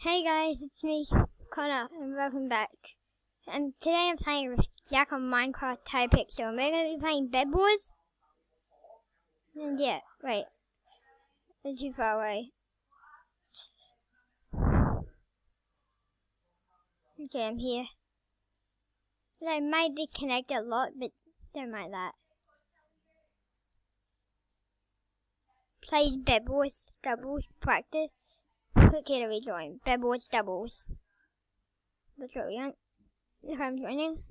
Hey guys, it's me, Connor, and welcome back. And today I'm playing with Jack on Minecraft Pixel, and we're going to be playing bedwars. And yeah, wait, they're too far away. Okay, I'm here. And I might disconnect a lot, but don't mind that. Plays bedwars doubles practice. Click here to rejoin. Bedwars doubles. That's what we want. Look, I'm joining.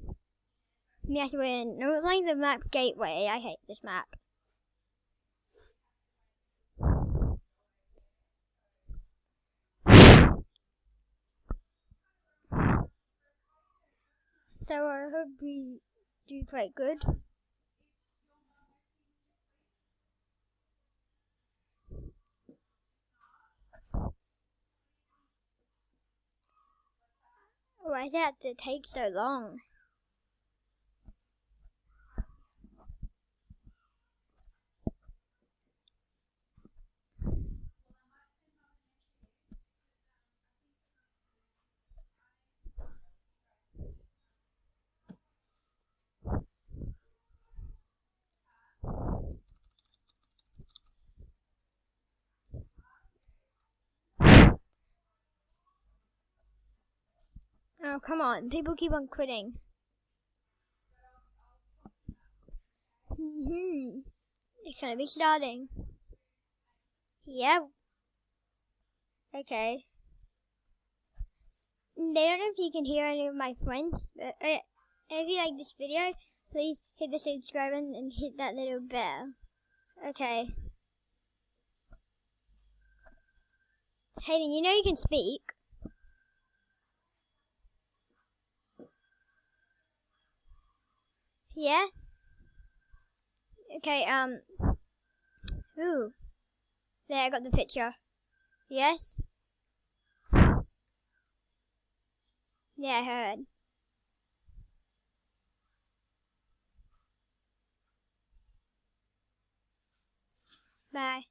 Yes, we're playing the map Gateway. I hate this map. So I hope we do quite good. Why does it have to take so long? Oh, come on. People keep on quitting. It's gonna be starting. Yep. Okay. They don't know if you can hear any of my friends, but if you like this video, please hit the subscribe button and hit that little bell. Okay. Hayden, you know you can speak. Yeah? Okay, ooh. There, I got the picture. Yes? Yeah, I heard. Bye.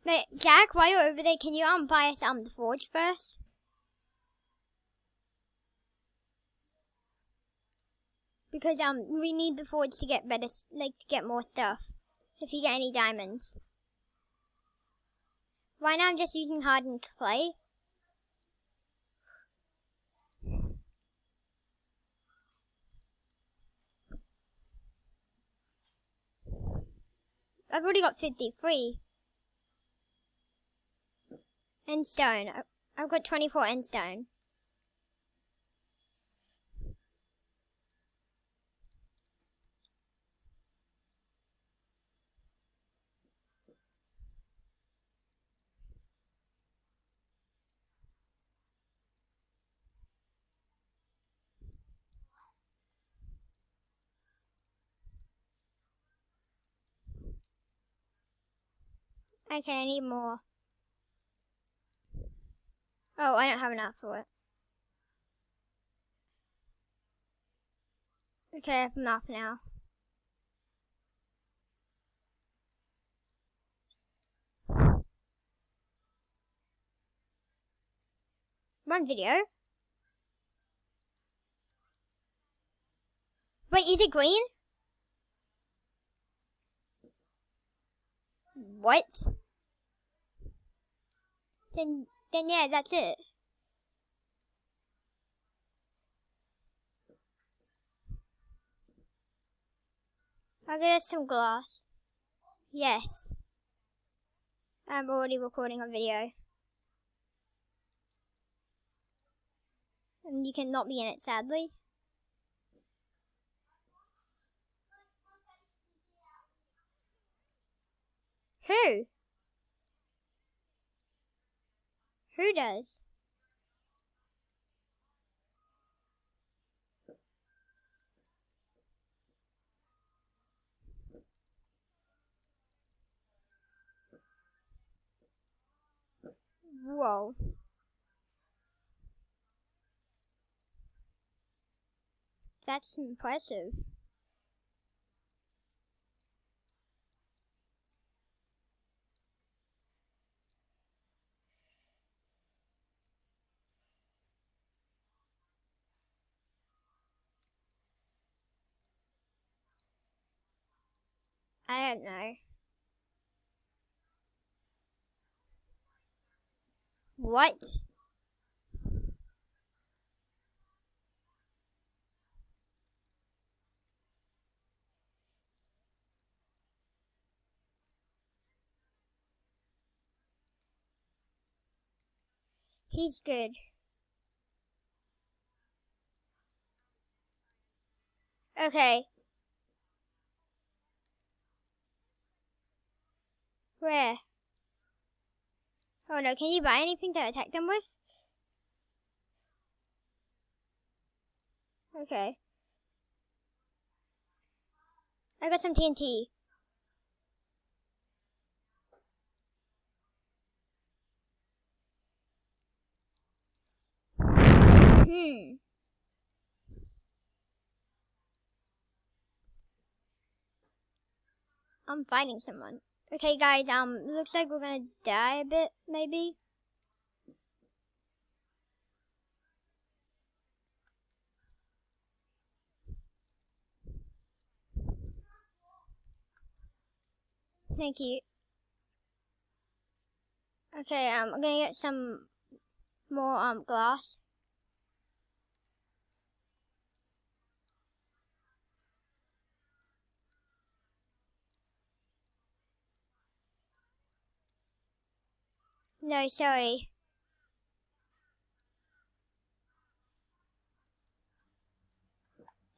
Wait, Jack, while you're over there, can you buy us the forge first? Because we need the forge to get better, to get more stuff. If you get any diamonds. Right now I'm just using hardened clay. I've already got 53. End stone. I've got 24 end stone. Okay, I need more. Oh, I don't have enough for it. Okay, I have enough now. One video. Wait, is it green? What? Then yeah, that's it. I'll get us some glass. Yes. I'm already recording a video. And you cannot be in it, sadly. Who? Who does? Whoa. That's impressive. I don't know. What? He's good. Okay. Where? Oh no, can you buy anything to attack them with? Okay. I got some TNT. I'm fighting someone. Okay, guys, looks like we're gonna die a bit, maybe. Thank you. Okay, I'm gonna get some more, glass. No, sorry.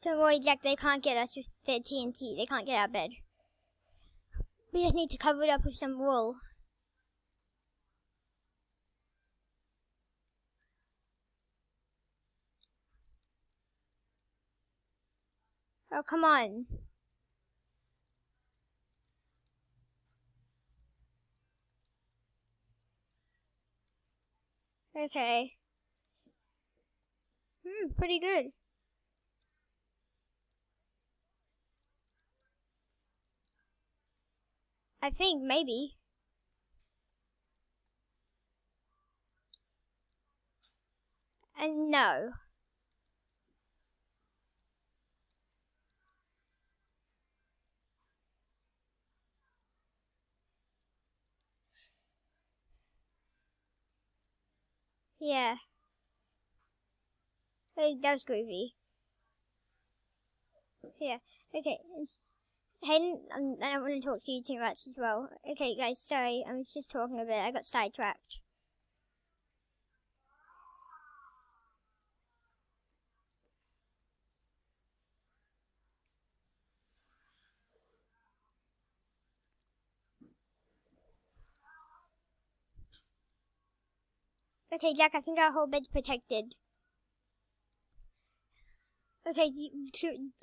Don't worry, Jack, they can't get us with their TNT. They can't get our bed. We just need to cover it up with some wool. Oh, come on. Okay. Pretty good. I think, maybe. And no. Yeah. Hey, that was groovy. Yeah. Okay. Hayden, I don't want to talk to you too much as well. Okay, guys, sorry. I'm just talking a bit. I got sidetracked. Okay, Jack, I think our whole bed's protected. Okay,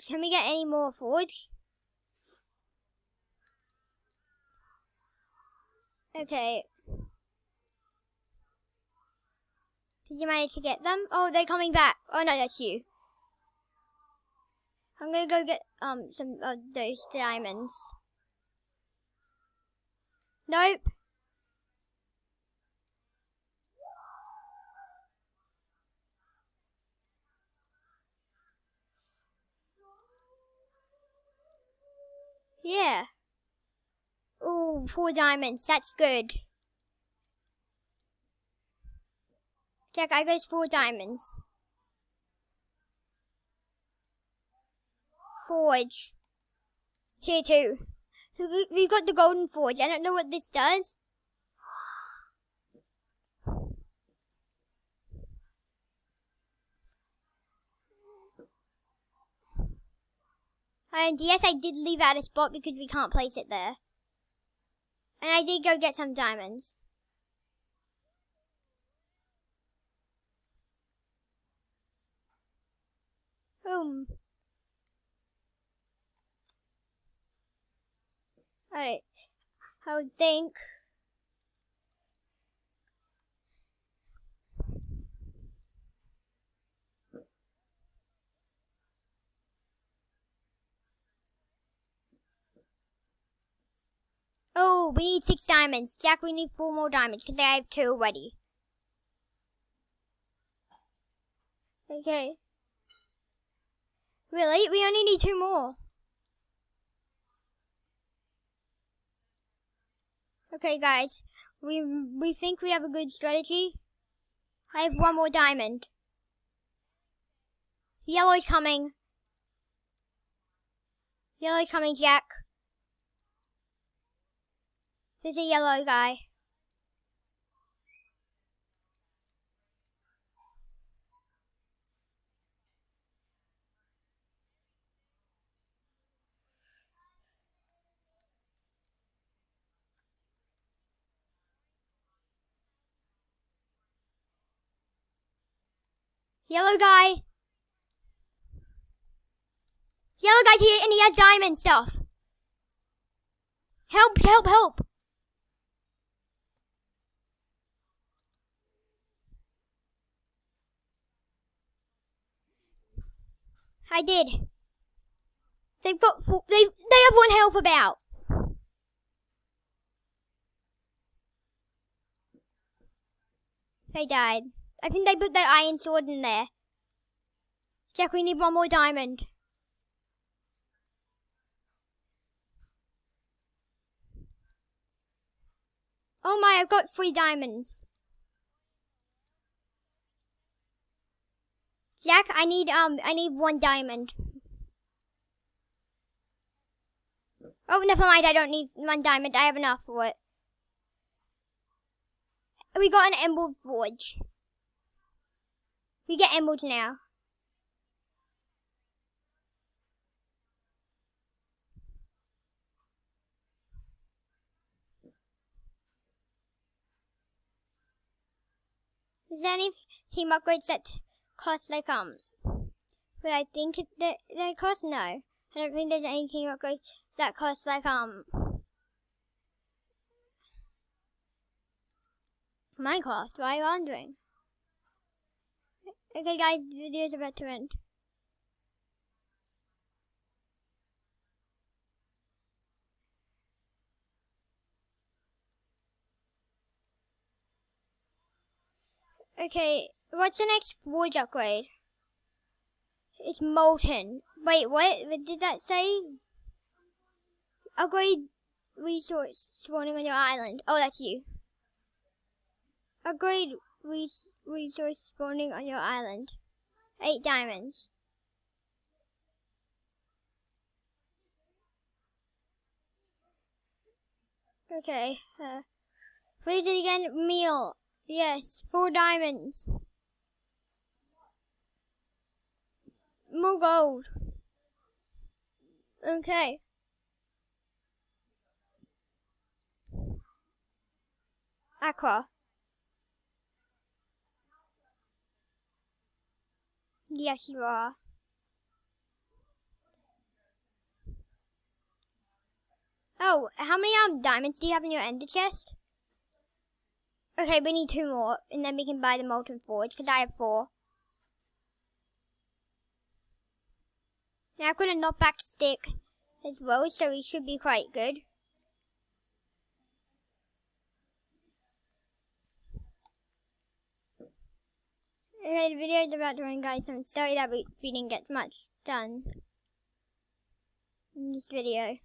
can we get any more forge? Okay. Did you manage to get them? Oh, they're coming back. Oh no, that's you. I'm gonna go get some of those diamonds. Nope. Yeah. Ooh, 4 diamonds. That's good. Jack, I got 4 diamonds. Forge. Tier 2. So we've got the golden forge. I don't know what this does. And yes, I did leave out a spot because we can't place it there. And I did go get some diamonds. Boom. Alright. I would think. Oh, we need 6 diamonds. Jack, we need 4 more diamonds because I have 2 already. Okay. Really? We only need 2 more. Okay, guys. We think we have a good strategy. I have one more diamond. Yellow's coming. Yellow's coming, Jack. There's a yellow guy. Yellow guy. Yellow guy's here and he has diamond stuff. Help, help, help. I did. They've got they have 1 health about. They died. I think they put their iron sword in there. Jack, we need 1 more diamond. Oh my, I've got 3 diamonds. Jack, I need 1 diamond. Oh, never mind, I don't need 1 diamond. I have enough for it. We got an emerald forge. We get emeralds now. Is there any team upgrades that cost like but I think they cost? No. I don't think there's any team upgrades that cost like Minecraft. Why are you wondering? Okay guys, the video's about to end. Okay, what's the next forge upgrade? It's molten. Wait, what did that say? Upgrade resource spawning on your island. Oh, that's you. Upgrade resource spawning on your island. 8 diamonds. Okay. What is it again? Meal. Yes, 4 diamonds. More gold. Okay. Aqua. Yes, you are. Oh, how many diamonds do you have in your ender chest? Okay, we need 2 more, and then we can buy the molten forge, because I have 4. Now I've got a knockback stick as well, so we should be quite good. Okay, the video's about to end, guys. I'm sorry that we didn't get much done in this video.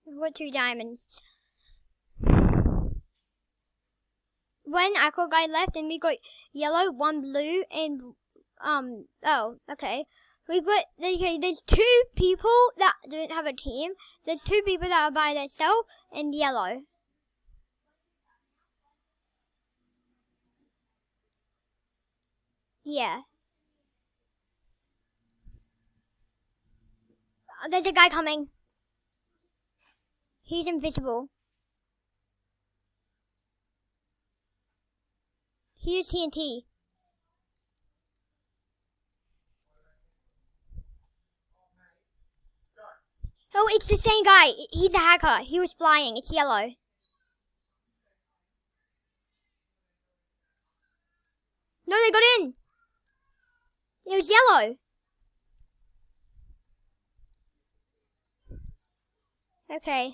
I've got 2 diamonds. One aqua guy left, and we got yellow, 1 blue, and oh, okay. There's 2 people that don't have a team. There's 2 people that are by themselves, and yellow. Yeah. There's a guy coming. He's invisible. He used TNT. Oh, it's the same guy. He's a hacker. He was flying. It's yellow. No, they got in. It was yellow. Okay.